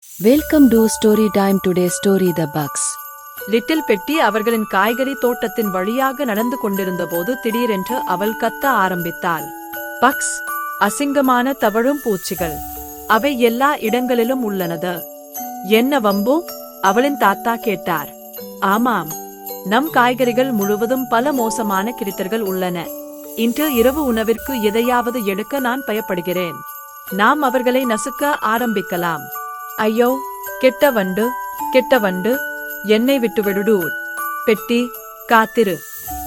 Welcome to story time. Today story the bugs. Little Betty அவர்களின் காய்கறி தோட்டத்தின் வழியாக நடந்து கொண்டிருந்த போது திடீரென்று அவள் கத்த ஆரம்பித்தாள். பக்ஸ், அசிங்கமான தவழும் பூச்சிகள், அவை எல்லா இடங்களிலும் உள்ளனது. என்ன வம்பு? அவளின் தாத்தா கேட்டார். ஆமாம், நம் காய்கறிகள் முழுவதும் பல மோசமான கிரித்தர்கள் உள்ளன. இன்று இரவு உணவிற்கு எதையாவது எடுக்க நான் பயப்படுகிறேன். நாம் அவர்களை நசுக்க ஆரம்பிக்கலாம். ஐயோ, கெட்ட வண்டு, கெட்ட வண்டு, என்னை விட்டுவிடு டூட். பெட்டி, காத்திரு.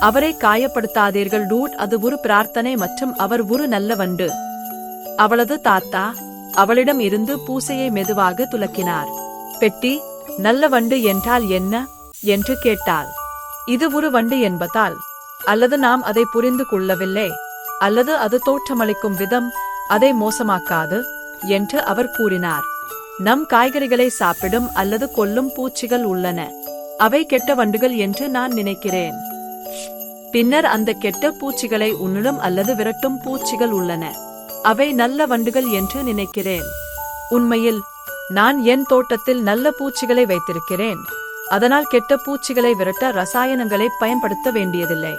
அவரை காயப்படுத்தாதீர்கள் டூட். அது ஒரு பிரார்த்தனை மற்றும் அவர் ஒரு நல்ல வண்டு. அவளது தாத்தா அவளிடம் இருந்து பூசையை மெதுவாக துலக்கினார். பெட்டி, நல்ல வண்டு என்றால் என்ன என்று கேட்டாள். இது ஒரு வண்டு என்பதால், அல்லது நாம் அதை புரிந்து கொள்ளவில்லை, அல்லது அது தோற்றமளிக்கும் விதம் அதை மோசமாக்காது என்று அவர் கூறினார். நம் காய்கறிகளை சாப்பிடும் அல்லது கொல்லும் பூச்சிகள் உள்ளன. அவை கெட்ட வண்டுகள் என்று நான் நினைக்கிறேன். பின்னர் அந்த கெட்ட பூச்சிகளை உண்ணும் அல்லது விரட்டும் பூச்சிகள் உள்ளன. அவை நல்ல வண்டுகள் என்று நினைக்கிறேன். உண்மையில் நான் என் தோட்டத்தில் நல்ல பூச்சிகளை வைத்திருக்கிறேன். அதனால் கெட்ட பூச்சிகளை விரட்ட ரசாயனங்களை பயன்படுத்த வேண்டியதில்லை.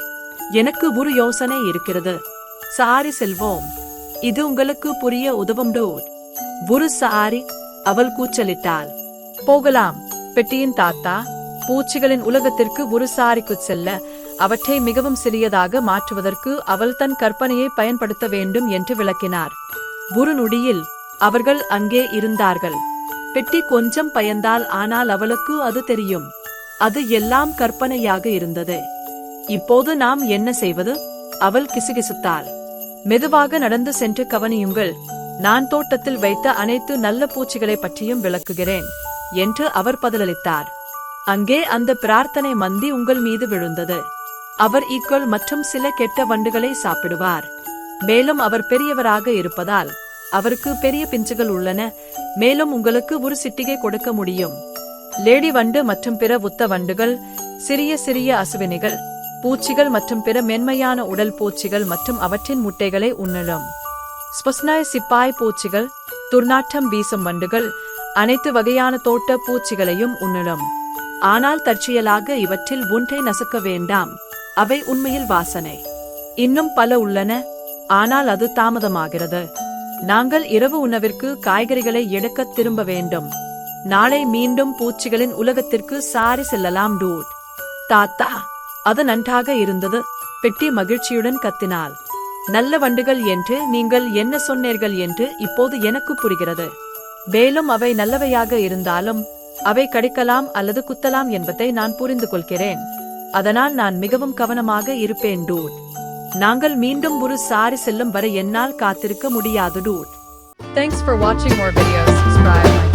எனக்கு ஒரு யோசனை இருக்கிறது. சாரி செல்வோம். இது உங்களுக்கு புரிய உதவும் டூட். ஒரு சாரி, அவள் கூச்சலிட்டாள். போகலாம். பெட்டியின் தாத்தா பூச்சிகளின் உலகத்திற்கு ஒரு சாரிக்கு செல்ல, அவற்றை மிகவும் சிறியதாக மாற்றுவதற்கு அவள் தன் கற்பனையை பயன்படுத்த வேண்டும் என்று விளக்கினார். ஒரு நொடியில் அவர்கள் அங்கே இருந்தார்கள். பெட்டி கொஞ்சம் பயந்தாள், ஆனால் அவளுக்கு அது தெரியும். அது எல்லாம் கற்பனையாக இருந்தது. இப்போது நாம் என்ன செய்வது? அவள் கிசுகிசுத்தாள். மெதுவாக நடந்து சென்று கவனியுங்கள். நான் தோட்டத்தில் வைத்த அனைத்து நல்ல பூச்சிகளை பற்றியும் விளக்குகிறேன் என்று அவர் பதிலளித்தார். அங்கே அந்த பிரார்த்தனை மந்தி உங்கள் மீது விழுந்தது. அவர் ஈக்கள் மற்றும் சில கெட்ட வண்டுகளை சாப்பிடுவார். மேலும் அவர் பெரியவராக இருப்பதால் அவருக்கு பெரிய பிஞ்சுகள் உள்ளன. மேலும் உங்களுக்கு ஒரு சிட்டிகை கொடுக்க முடியும். லேடி வண்டு மற்றும் பிற உத்த வண்டுகள், சிறிய சிறிய அசுவினிகள், பூச்சிகள் மற்றும் பிற மென்மையான உடல் பூச்சிகள் மற்றும் அவற்றின் முட்டைகளை உண்ணலாம். ஸ்பஸ்னாய் சிப்பாய் பூச்சிகள், துர்நாற்றம் வீசும் வண்டுகள், அனைத்து வகையான தோட்ட பூச்சிகளையும் உண்ணலாம். ஆனால் தற்செயலாக இவற்றில் ஒன்றை நசுக்க வேண்டாம். அவை உண்மையில் வாசனை. இன்னும் பல உள்ளன, ஆனால் அது தாமதமாகிறது. நாங்கள் இரவு உணவிற்கு காய்கறிகளை எடுக்க திரும்ப வேண்டும். நாளை மீண்டும் பூச்சிகளின் உலகத்திற்கு சாரி செல்லலாம் டூட். தாத்தா, அது நன்றாக இருந்தது. பெட்டி மகிழ்ச்சியுடன் கத்தினாள். நல்ல வண்டுகள் என்று நீங்கள் என்ன சொன்னீர்கள் என்று இப்போது எனக்கு புரிகிறது. மேலும் அவை நல்லவையாக இருந்தாலும் அவை கடிக்கலாம் அல்லது குத்தலாம் என்பதை நான் புரிந்து கொள்கிறேன். அதனால் நான் மிகவும் கவனமாக இருப்பேன் டூட். நாங்கள் மீண்டும் ஒரு சாரி செல்லும் வரை என்னால் காத்திருக்க முடியாது dude. Thanks for watching more videos. Subscribe.